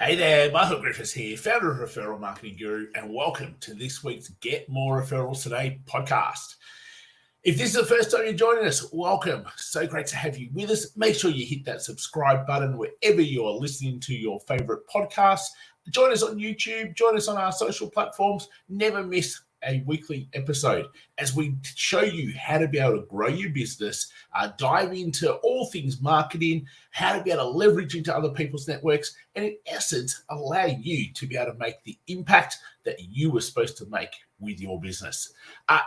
Hey there, Michael Griffiths here, founder of Referral Marketing Guru, and welcome to this week's Get More Referrals Today podcast. If this is the first time you're joining us, welcome. So great to have you with us. Make sure you hit that subscribe button wherever you're listening to your favorite podcasts. Join us on YouTube, join us on our social platforms. Never miss a weekly episode as we show you how to be able to grow your business, dive into all things marketing, how to be able to leverage into other people's networks, and in essence, allow you to be able to make the impact that you were supposed to make with your business.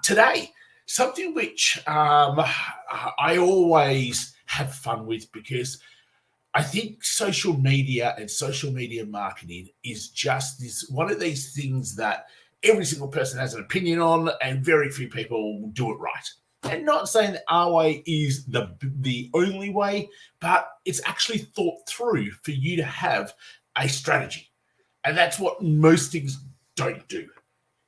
Today, something which I always have fun with, because I think social media and social media marketing is just one of these things that every single person has an opinion on, and very few people do it right. And not saying that our way is the only way, but it's actually thought through for you to have a strategy. And that's what most things don't do.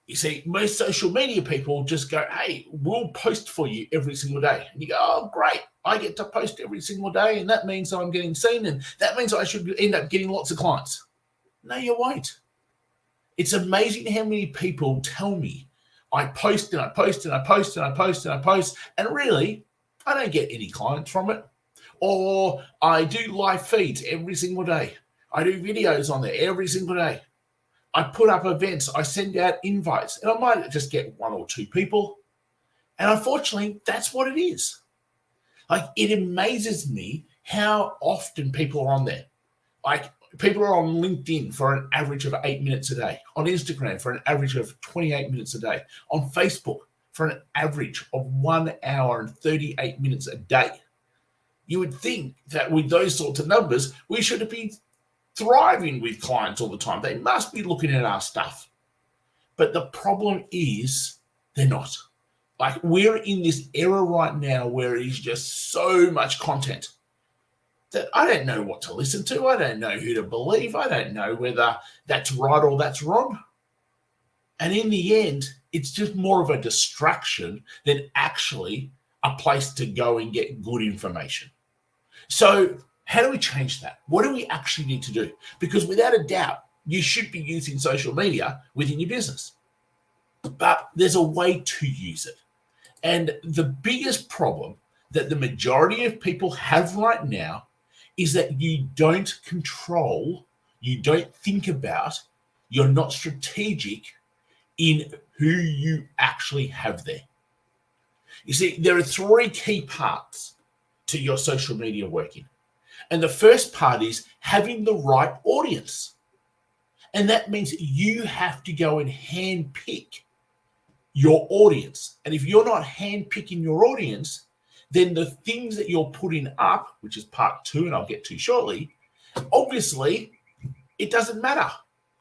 You see, most social media people just go, hey, we'll post for you every single day. And you go, oh, great. I get to post every single day, and that means I'm getting seen, and that means I should end up getting lots of clients. No, you won't. It's amazing how many people tell me I post and I post and I post and I post and I post, and really, I don't get any clients from it. Or I do live feeds every single day. I do videos on there every single day. I put up events, I send out invites, and I might just get one or two people. And unfortunately, that's what it is. Like, it amazes me how often people are on there. Like, people are on LinkedIn for an average of 8 minutes a day, on Instagram for an average of 28 minutes a day, on Facebook for an average of 1 hour and 38 minutes a day. You would think that with those sorts of numbers, we should be thriving with clients all the time. They must be looking at our stuff. But the problem is they're not. Like, we're in this era right now where it is just so much content that I don't know what to listen to. I don't know who to believe. I don't know whether that's right or that's wrong. And in the end, it's just more of a distraction than actually a place to go and get good information. So how do we change that? What do we actually need to do? Because without a doubt, you should be using social media within your business. But there's a way to use it. And the biggest problem that the majority of people have right now is that you don't control, you don't think about, you're not strategic in who you actually have there. You see, there are three key parts to your social media working. And the first part is having the right audience. And that means you have to go and handpick your audience. And if you're not handpicking your audience, then the things that you're putting up, which is part two, and I'll get to shortly, obviously it doesn't matter,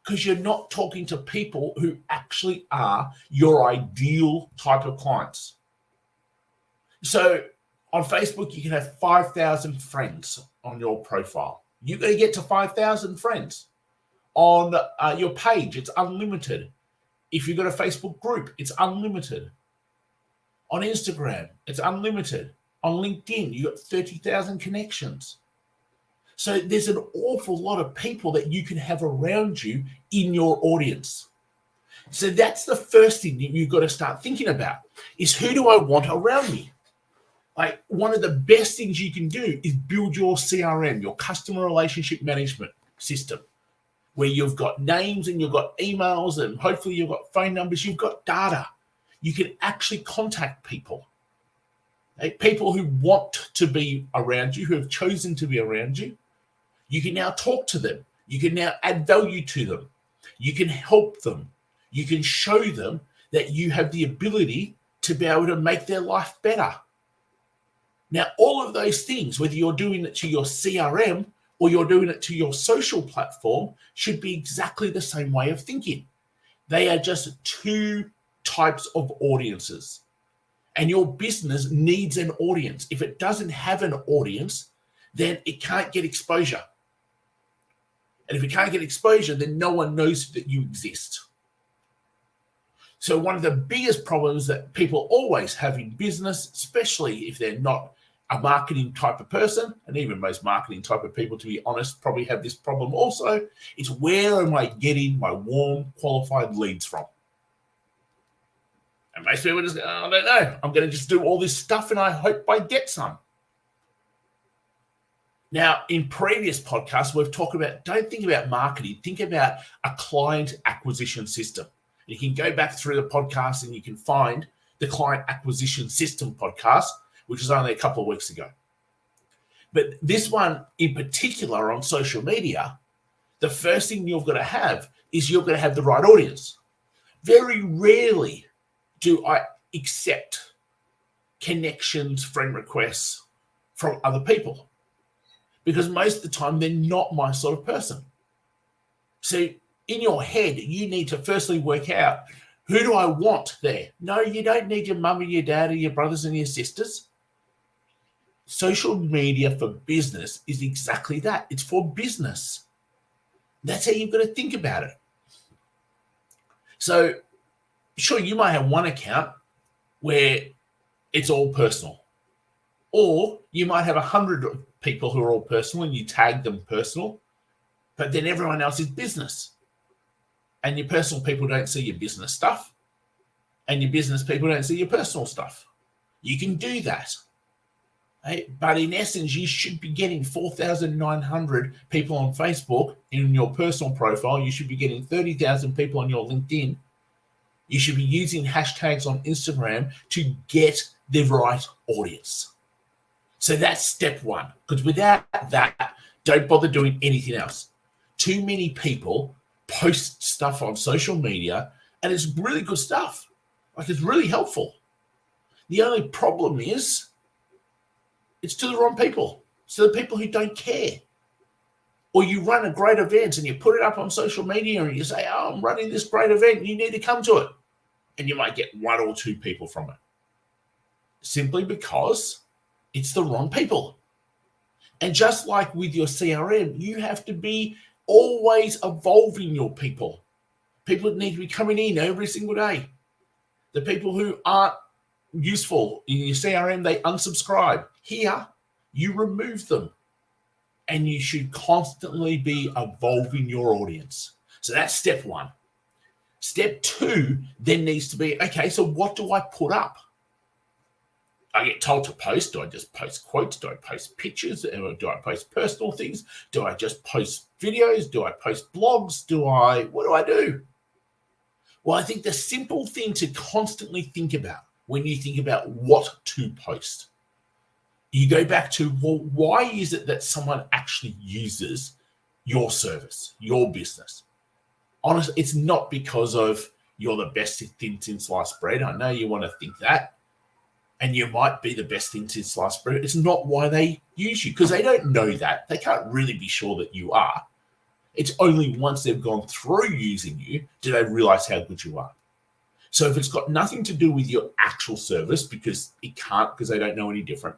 because you're not talking to people who actually are your ideal type of clients. So on Facebook, you can have 5,000 friends on your profile. You're going to get to 5,000 friends. On your page, it's unlimited. If you've got a Facebook group, it's unlimited. On Instagram, it's unlimited. On LinkedIn, you got 30,000 connections. So there's an awful lot of people that you can have around you in your audience. So that's the first thing that you've got to start thinking about, is who do I want around me? Like, one of the best things you can do is build your CRM, your customer relationship management system, where you've got names and you've got emails and hopefully you've got phone numbers, you've got data. You can actually contact people. People who want to be around you, who have chosen to be around you. You can now talk to them. You can now add value to them. You can help them. You can show them that you have the ability to be able to make their life better. Now, all of those things, whether you're doing it to your CRM or you're doing it to your social platform, should be exactly the same way of thinking. They are just two types of audiences. And your business needs an audience. If it doesn't have an audience, then it can't get exposure. And if it can't get exposure, then no one knows that you exist. So one of the biggest problems that people always have in business, especially if they're not a marketing type of person, and even most marketing type of people, to be honest, probably have this problem also. It's where am I getting my warm, qualified leads from? And most people just go, I don't know. I'm going to just do all this stuff and I hope I get some. Now, in previous podcasts, we've talked about, don't think about marketing, think about a client acquisition system. You can go back through the podcast and you can find the client acquisition system podcast, which was only a couple of weeks ago. But this one in particular on social media, the first thing you've got to have is you're going to have the right audience. Very rarely do I accept connections, friend requests from other people, because most of the time they're not my sort of person. So in your head, you need to firstly work out, who do I want there? No, you don't need your mum and your dad or your brothers and your sisters. Social media for business is exactly that. It's for business. That's how you've got to think about it. So sure, you might have one account where it's all personal, or you might have 100 people who are all personal and you tag them personal, but then everyone else is business. And your personal people don't see your business stuff, and your business people don't see your personal stuff. You can do that. Right? But in essence, you should be getting 4,900 people on Facebook in your personal profile. You should be getting 30,000 people on your LinkedIn. You should be using hashtags on Instagram to get the right audience. So that's step one, because without that, don't bother doing anything else. Too many people post stuff on social media, and it's really good stuff. Like, it's really helpful. The only problem is it's to the wrong people. It's to the people who don't care. Or you run a great event and you put it up on social media and you say, oh, I'm running this great event, you need to come to it. And you might get 1 or 2 people from it, simply because it's the wrong people. And just like with your CRM, you have to be always evolving your people. People that need to be coming in every single day. The people who aren't useful in your CRM, they unsubscribe. Here, you remove them. And you should constantly be evolving your audience. So that's step one. Step two then needs to be, okay, so what do I put up? I get told to post. Do I just post quotes? Do I post pictures? Do I post personal things? Do I just post videos? Do I post blogs? What do I do? Well, I think the simple thing to constantly think about when you think about what to post, you go back to, well, why is it that someone actually uses your service, your business? Honestly, it's not because of you're the best thin sliced bread. I know you want to think that. And you might be the best thin sliced bread. It's not why they use you, because they don't know that. They can't really be sure that you are. It's only once they've gone through using you do they realize how good you are. So if it's got nothing to do with your actual service, because it can't, because they don't know any different.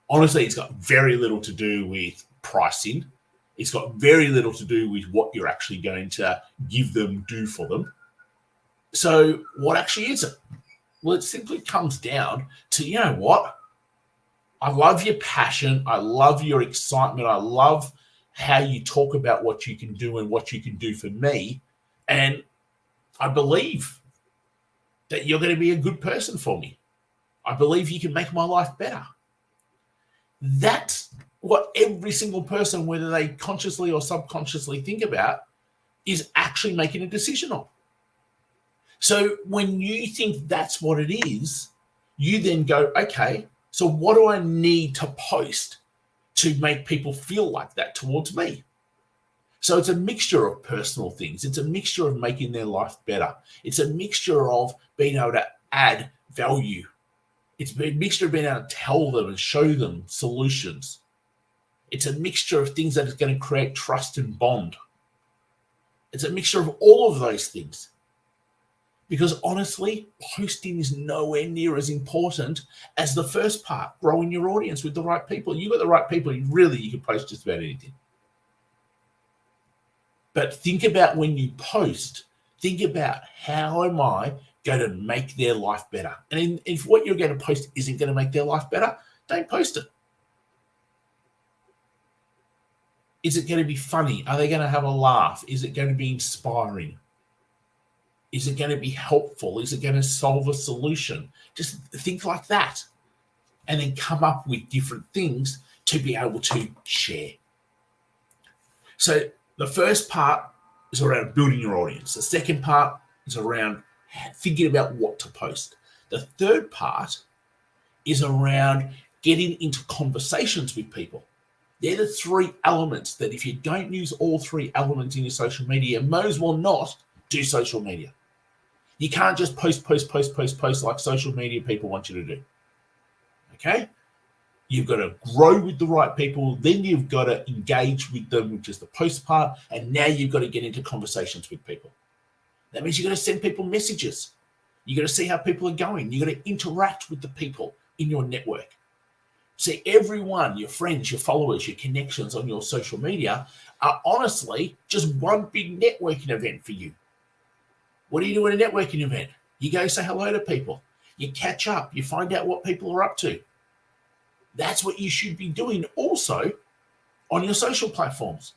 Honestly, it's got very little to do with pricing. It's got very little to do with what you're actually going to give them, do for them. So what actually is it? Well, it simply comes down to, you know what? I love your passion. I love your excitement. I love how you talk about what you can do and what you can do for me. And I believe that you're going to be a good person for me. I believe you can make my life better. That's what every single person, whether they consciously or subconsciously think about, is actually making a decision on. So when you think that's what it is, you then go, okay, so what do I need to post to make people feel like that towards me? So it's a mixture of personal things. It's a mixture of making their life better. It's a mixture of being able to add value. It's a mixture of being able to tell them and show them solutions. It's a mixture of things that is going to create trust and bond. It's a mixture of all of those things. Because honestly, posting is nowhere near as important as the first part, growing your audience with the right people. You've got the right people, you can post just about anything. But think about when you post, think about, how am I going to make their life better? And if what you're going to post isn't going to make their life better, don't post it. Is it going to be funny? Are they going to have a laugh? Is it going to be inspiring? Is it going to be helpful? Is it going to solve a solution? Just think like that. And then come up with different things to be able to share. So the first part is around building your audience. The second part is around thinking about what to post. The third part is around getting into conversations with people. They're the three elements that if you don't use all three elements in your social media, you may as well not do social media. You can't just post like social media people want you to do. Okay? You've got to grow with the right people. Then you've got to engage with them, which is the post part. And now you've got to get into conversations with people. That means you've got to send people messages. You've got to see how people are going. You've got to interact with the people in your network. See, everyone, your friends, your followers, your connections on your social media are honestly just one big networking event for you. What do you do at a networking event? You go say hello to people. You catch up. You find out what people are up to. That's what you should be doing also on your social platforms.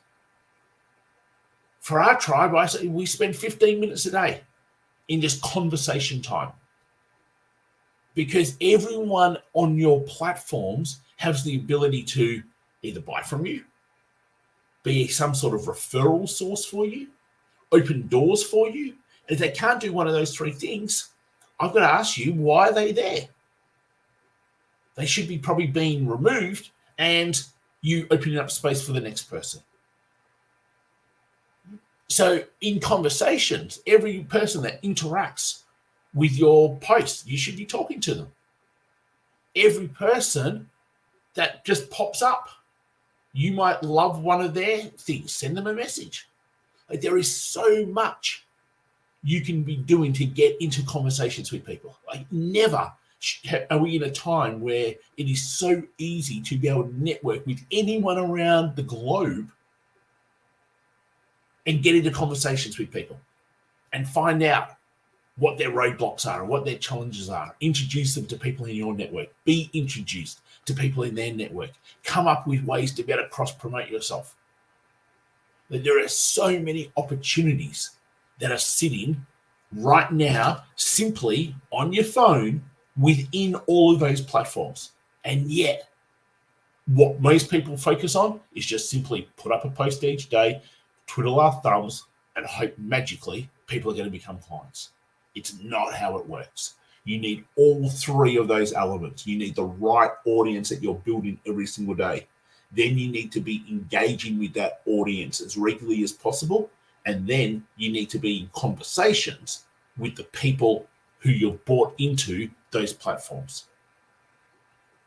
For our tribe, I say we spend 15 minutes a day in just conversation time. Because everyone on your platforms has the ability to either buy from you, be some sort of referral source for you, open doors for you. And if they can't do one of those three things, I've got to ask you, why are they there? They should be probably being removed and you opening up space for the next person. So in conversations, every person that interacts with your post, you should be talking to them. Every person that just pops up, you might love one of their things, send them a message. Like, there is so much you can be doing to get into conversations with people. Like, never are we in a time where it is so easy to be able to network with anyone around the globe and get into conversations with people and find out what their roadblocks are and what their challenges are. Introduce them to people in your network. Be introduced to people in their network. Come up with ways to be able to cross-promote yourself. There are so many opportunities that are sitting right now simply on your phone within all of those platforms. And yet, what most people focus on is just simply put up a post each day, twiddle our thumbs, and hope magically people are going to become clients. It's not how it works. You need all three of those elements. You need the right audience that you're building every single day. Then you need to be engaging with that audience as regularly as possible. And then you need to be in conversations with the people who you've bought into those platforms.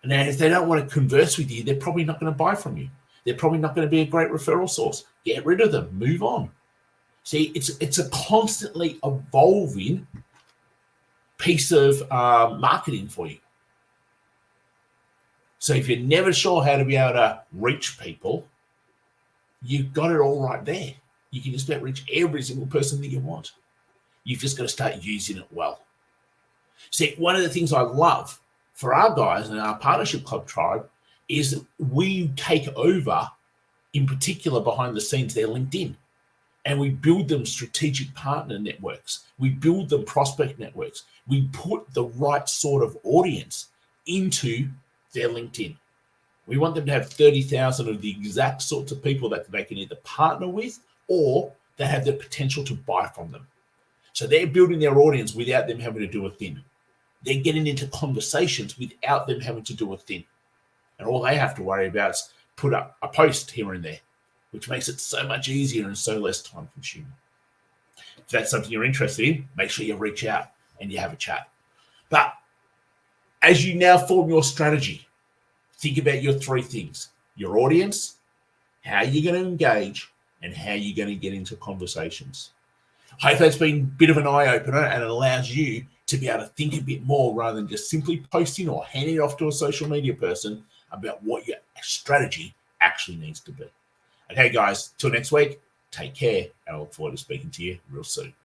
And if they don't want to converse with you, they're probably not going to buy from you. They're probably not going to be a great referral source. Get rid of them. Move on. See, it's a constantly evolving piece of marketing for you. So if you're never sure how to be able to reach people, you've got it all right there. You can just about reach every single person that you want. You've just got to start using it well. See, one of the things I love for our guys in our Partnership Club tribe is we take over, in particular behind the scenes, their LinkedIn. And we build them strategic partner networks. We build them prospect networks. We put the right sort of audience into their LinkedIn. We want them to have 30,000 of the exact sorts of people that they can either partner with or that have the potential to buy from them. So they're building their audience without them having to do a thing. They're getting into conversations without them having to do a thing. And all they have to worry about is put up a post here and there, which makes it so much easier and so less time consuming. If that's something you're interested in, make sure you reach out and you have a chat. But as you now form your strategy, think about your three things: your audience, how you're going to engage, and how you're going to get into conversations. I hope that's been a bit of an eye-opener and it allows you to be able to think a bit more rather than just simply posting or handing it off to a social media person about what your strategy actually needs to be. Okay, guys, till next week, take care, and I look forward to speaking to you real soon.